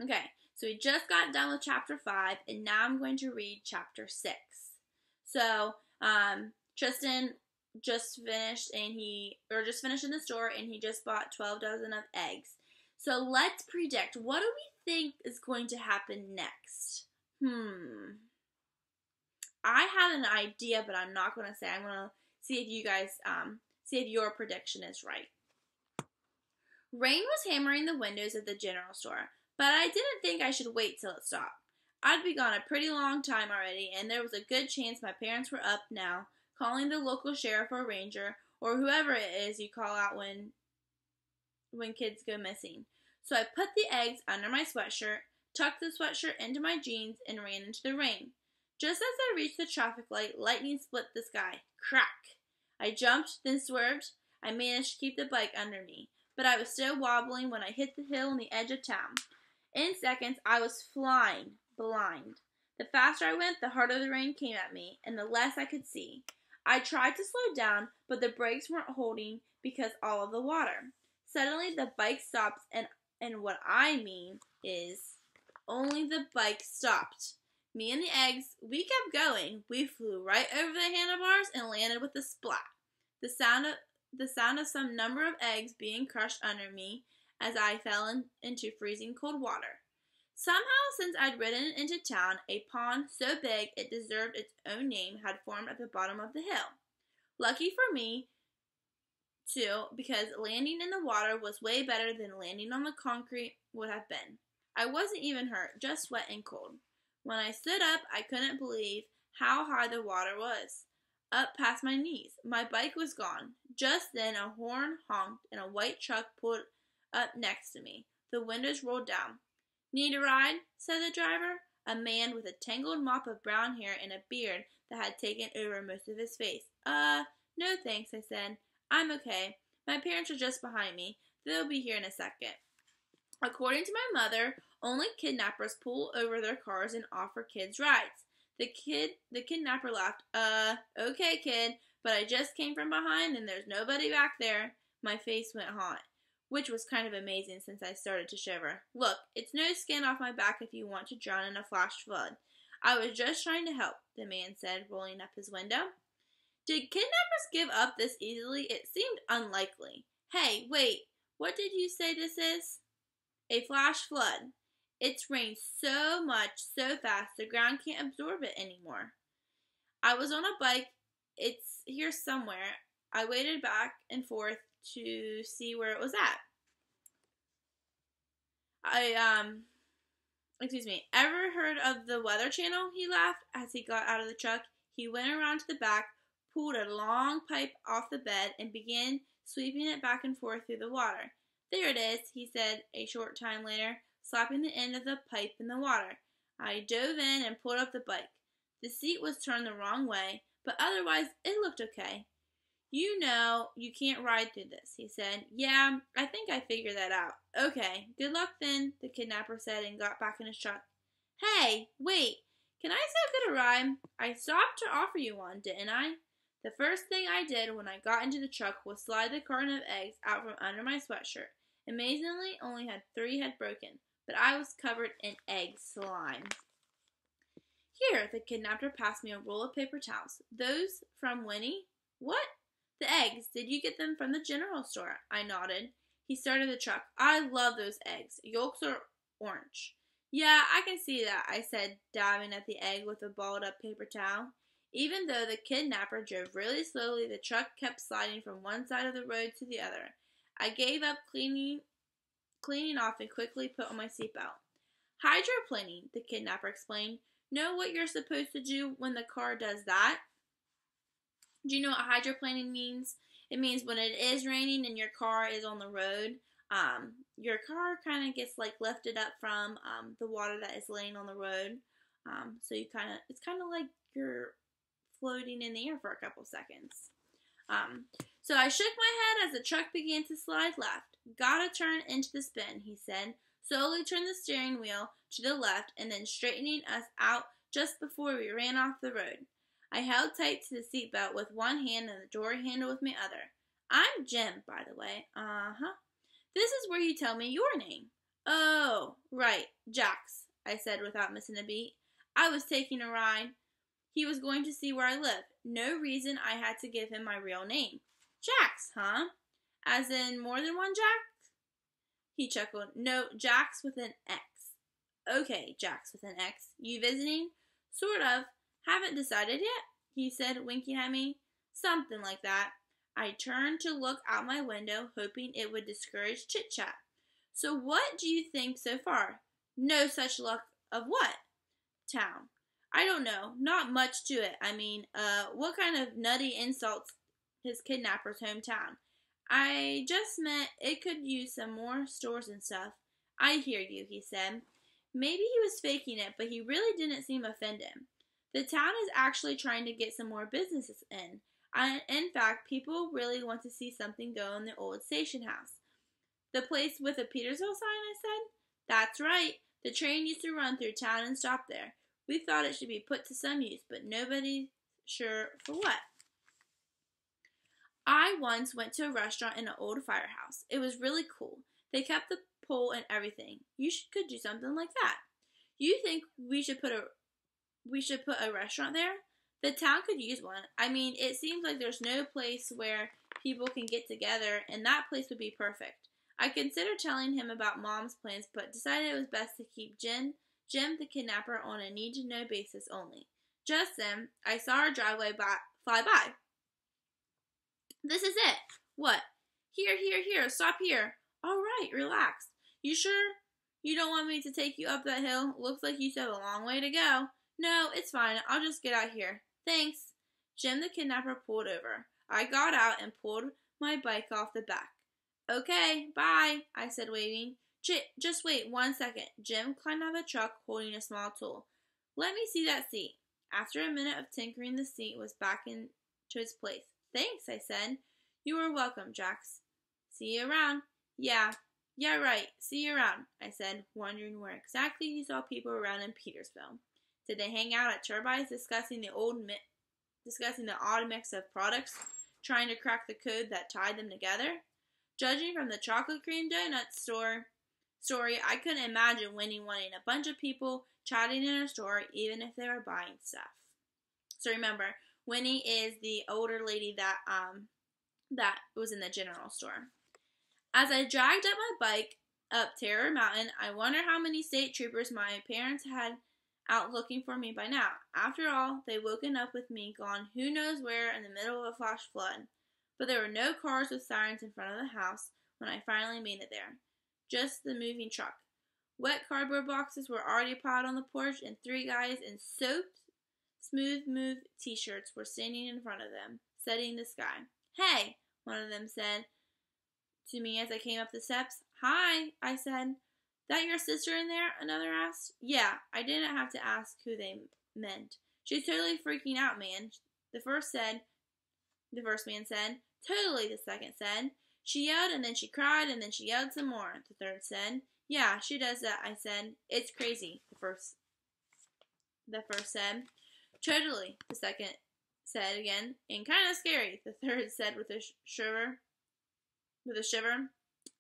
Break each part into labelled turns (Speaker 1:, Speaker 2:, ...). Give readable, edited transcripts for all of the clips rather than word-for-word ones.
Speaker 1: Okay, so we just got done with chapter 5, and now I'm going to read chapter 6. So, Tristan just finished in the store, and he just bought 12 dozen of eggs. So let's predict, what do we think is going to happen next? I have an idea, but I'm not going to say. I'm going to see if you guys, see if your prediction is right. Rain was hammering the windows of the general store, but I didn't think I should wait till it stopped. I'd be gone a pretty long time already, and there was a good chance my parents were up now, calling the local sheriff or ranger, or whoever it is you call out when kids go missing. So I put the eggs under my sweatshirt, tucked the sweatshirt into my jeans, and ran into the rain. Just as I reached the traffic light, lightning split the sky. Crack! I jumped, then swerved. I managed to keep the bike under me, but I was still wobbling when I hit the hill on the edge of town. In seconds, I was flying, blind. The faster I went, the harder the rain came at me, and the less I could see. I tried to slow down, but the brakes weren't holding because all of the water. Suddenly, the bike stopped, and what I mean is, only the bike stopped. Me and the eggs, we kept going. We flew right over the handlebars and landed with a splat. The sound of some number of eggs being crushed under me as I fell into freezing cold water. Somehow, since I'd ridden into town, a pond so big it deserved its own name had formed at the bottom of the hill. Lucky for me, too, because landing in the water was way better than landing on the concrete would have been. I wasn't even hurt, just wet and cold. When I stood up, I couldn't believe how high the water was. Up past my knees. My bike was gone. Just then a horn honked and a white truck pulled up next to me. The windows rolled down. "Need a ride?" said the driver, a man with a tangled mop of brown hair and a beard that had taken over most of his face. No thanks," I said. "I'm okay. My parents are just behind me. They'll be here in a second." According to my mother, only kidnappers pull over their cars and offer kids rides. The kidnapper laughed. Okay, kid, but I just came from behind and there's nobody back there." My face went hot, which was kind of amazing since I started to shiver. "Look, it's no skin off my back if you want to drown in a flash flood. I was just trying to help," the man said, rolling up his window. Did kidnappers give up this easily? It seemed unlikely. "Hey, wait, what did you say this is?" "A flash flood. It's rained so much, so fast, the ground can't absorb it anymore. I was on a bike. It's here somewhere. I waited back and forth to see where it was at." Ever heard of the Weather Channel?" he laughed as he got out of the truck. He went around to the back, pulled a long pipe off the bed, and began sweeping it back and forth through the water. "There it is," he said a short time later, slapping the end of the pipe in the water. I dove in and pulled up the bike. The seat was turned the wrong way, but otherwise it looked okay. "You know you can't ride through this," he said. "Yeah, I think I figured that out." "Okay, good luck then," the kidnapper said and got back in his truck. "Hey, wait, can I so get a ride? I stopped to offer you one, didn't I?" The first thing I did when I got into the truck was slide the carton of eggs out from under my sweatshirt. Amazingly, only 3 had broken, but I was covered in egg slime. "Here," the kidnapper passed me a roll of paper towels. "Those from Winnie?" "What?" "The eggs. Did you get them from the general store?" I nodded. He started the truck. "I love those eggs. Yolks are orange." "Yeah, I can see that," I said, dabbing at the egg with a balled up paper towel. Even though the kidnapper drove really slowly, the truck kept sliding from one side of the road to the other. I gave up cleaning off and quickly put on my seatbelt. "Hydroplaning," the kidnapper explained. "Know what you're supposed to do when the car does that?" "Do you know what hydroplaning means?" "It means when it is raining and your car is on the road, your car kind of gets like lifted up from the water that is laying on the road. So it's kind of like you're floating in the air for a couple seconds." So I shook my head as the truck began to slide left. "Gotta turn into the spin," he said. Slowly turned the steering wheel to the left and then straightening us out just before we ran off the road. I held tight to the seatbelt with one hand and the door handle with my other. "I'm Jim, by the way." "Uh-huh. This is where you tell me your name." Oh, right, Jax, I said without missing a beat. I was taking a ride. He was going to see where I live. No reason I had to give him my real name. Jax, huh? As in more than one Jax? He chuckled. No, Jax with an X. Okay, Jax with an X. You visiting? Sort of. Haven't decided yet, he said, winking at me. Something like that. I turned to look out my window, hoping it would discourage chit-chat. So what do you think so far? No such luck of what? Town. I don't know. Not much to it. I mean, what kind of nutty insults his kidnapper's hometown? I just meant it could use some more stores and stuff. I hear you, he said. Maybe he was faking it, but he really didn't seem offended. The town is actually trying to get some more businesses in. In fact, people really want to see something go in the old station house. The place with a Petersville sign, I said? That's right. The train used to run through town and stop there. We thought it should be put to some use, but nobody's sure for what. I once went to a restaurant in an old firehouse. It was really cool. They kept the pole and everything. You could do something like that. You think we should put a restaurant there? The town could use one. I mean, it seems like there's no place where people can get together, and that place would be perfect. I considered telling him about Mom's plans, but decided it was best to keep Jim the kidnapper on a need-to-know basis only. Just then, I saw our driveway fly by. This is it. What? Here, stop here. All right, relax. You sure you don't want me to take you up that hill? Looks like you still have a long way to go. No, it's fine. I'll just get out here. Thanks. Jim the kidnapper pulled over. I got out and pulled my bike off the back. Okay, bye, I said, waving. Just wait 1 second. Jim climbed out of the truck holding a small tool. Let me see that seat. After a minute of tinkering, the seat was back into its place. Thanks, I said. You are welcome, Jax. See you around. Yeah, right. See you around, I said, wondering where exactly he saw people around in Petersville. Did they hang out at Turbine's discussing the odd mix of products, trying to crack the code that tied them together? Judging from the chocolate cream donut story, I couldn't imagine Winnie wanting a bunch of people chatting in her store, even if they were buying stuff. So remember, Winnie is the older lady that was in the general store. As I dragged up my bike up Terror Mountain, I wonder how many state troopers my parents had out looking for me by now. After all, they'd woken up with me gone who knows where in the middle of a flash flood. But there were no cars with sirens in front of the house when I finally made it there. Just the moving truck. Wet cardboard boxes were already piled on the porch, and 3 guys in soaked, smooth move t-shirts were standing in front of them, studying the sky. Hey, one of them said to me as I came up the steps. Hi, I said. That your sister in there? Another asked. Yeah, I didn't have to ask who they meant. She's totally freaking out, man. The first man said. Totally, the second said. She yelled, and then she cried, and then she yelled some more, the third said. Yeah, she does that, I said. It's crazy, the first said. Totally, the second said again, and kind of scary, the third said with a shiver.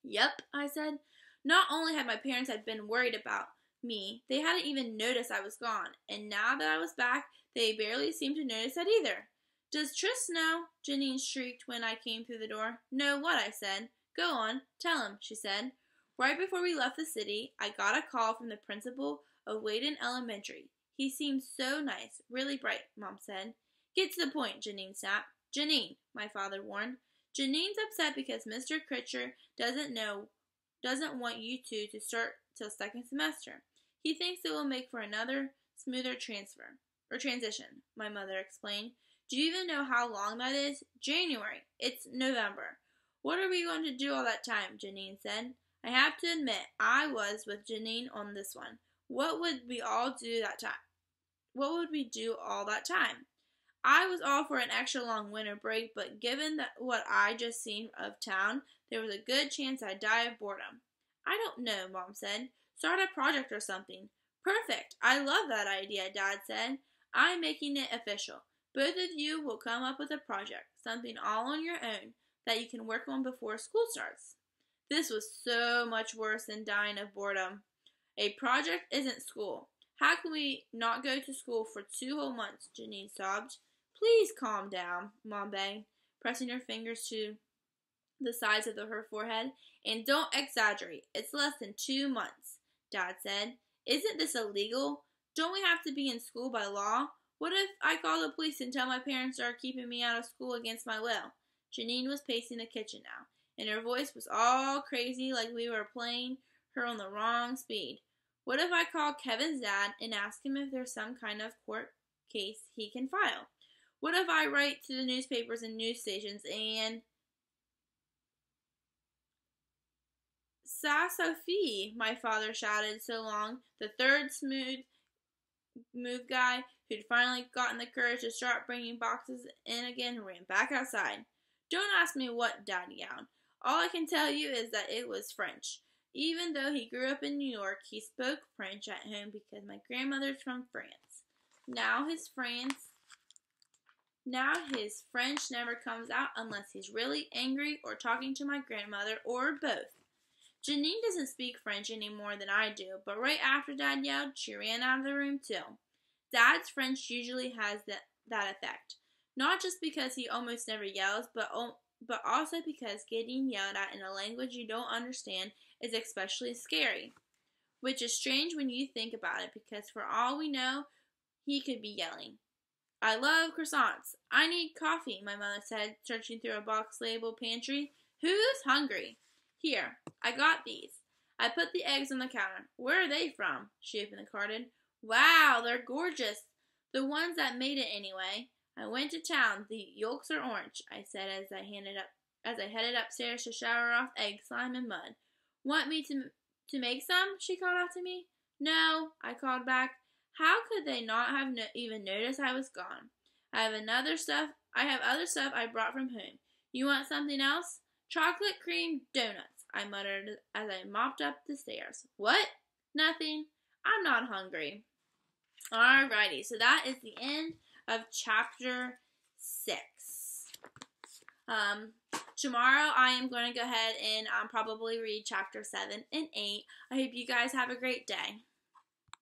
Speaker 1: Yep, I said. Not only had my parents been worried about me, they hadn't even noticed I was gone, and now that I was back, they barely seemed to notice that either. Does Tris know? Janine shrieked when I came through the door. Know what? I said. Go on, tell him, she said. Right before we left the city, I got a call from the principal of Wayden Elementary. He seemed so nice, really bright, Mom said. Get to the point, Janine snapped. Janine, my father warned. Janine's upset because Mr. Critcher doesn't want you two to start till second semester. He thinks it will make for another smoother transition, my mother explained. Do you even know how long that is? January. It's November. What are we going to do all that time? Janine said. I have to admit, I was with Janine on this one. What would we all do that time? What would we do all that time? I was all for an extra long winter break, but given what I just seen of town, there was a good chance I'd die of boredom. I don't know, Mom said. Start a project or something. Perfect. I love that idea, Dad said. I'm making it official. Both of you will come up with a project, something all on your own, that you can work on before school starts. This was so much worse than dying of boredom. A project isn't school. How can we not go to school for 2 whole months? Janine sobbed. Please calm down, Mom begged, pressing her fingers to the sides of her forehead. And don't exaggerate. It's less than 2 months, Dad said. Isn't this illegal? Don't we have to be in school by law? What if I call the police and tell my parents are keeping me out of school against my will? Janine was pacing the kitchen now, and her voice was all crazy like we were playing her on the wrong speed. What if I call Kevin's dad and ask him if there's some kind of court case he can file? What if I write to the newspapers and news stations and... Sa Sophie, my father shouted so long. The third smooth move guy, who'd finally gotten the courage to start bringing boxes in again, ran back outside. Don't ask me what, Dad yelled. All I can tell you is that it was French. Even though he grew up in New York, he spoke French at home because my grandmother's from France. Now his French never comes out unless he's really angry or talking to my grandmother or both. Janine doesn't speak French any more than I do, but right after Dad yelled, she ran out of the room too. Dad's French usually has that effect. Not just because he almost never yells, but also because getting yelled at in a language you don't understand is especially scary. Which is strange when you think about it, because for all we know, he could be yelling. I love croissants. I need coffee, my mother said, searching through a box-labeled pantry. Who's hungry? Here, I got these. I put the eggs on the counter. Where are they from? She opened the carton. Wow, they're gorgeous. The ones that made it anyway. I went to town. The yolks are orange, I said as I headed upstairs to shower off egg, slime, and mud. Want me to make some? She called out to me. No, I called back. How could they not have even noticed I was gone? I have other stuff I brought from home. You want something else? Chocolate cream donuts, I muttered as I mopped up the stairs. What? Nothing. I'm not hungry. Alrighty, so that is the end of chapter 6. Tomorrow I am going to go ahead and probably read chapter 7 and 8. I hope you guys have a great day.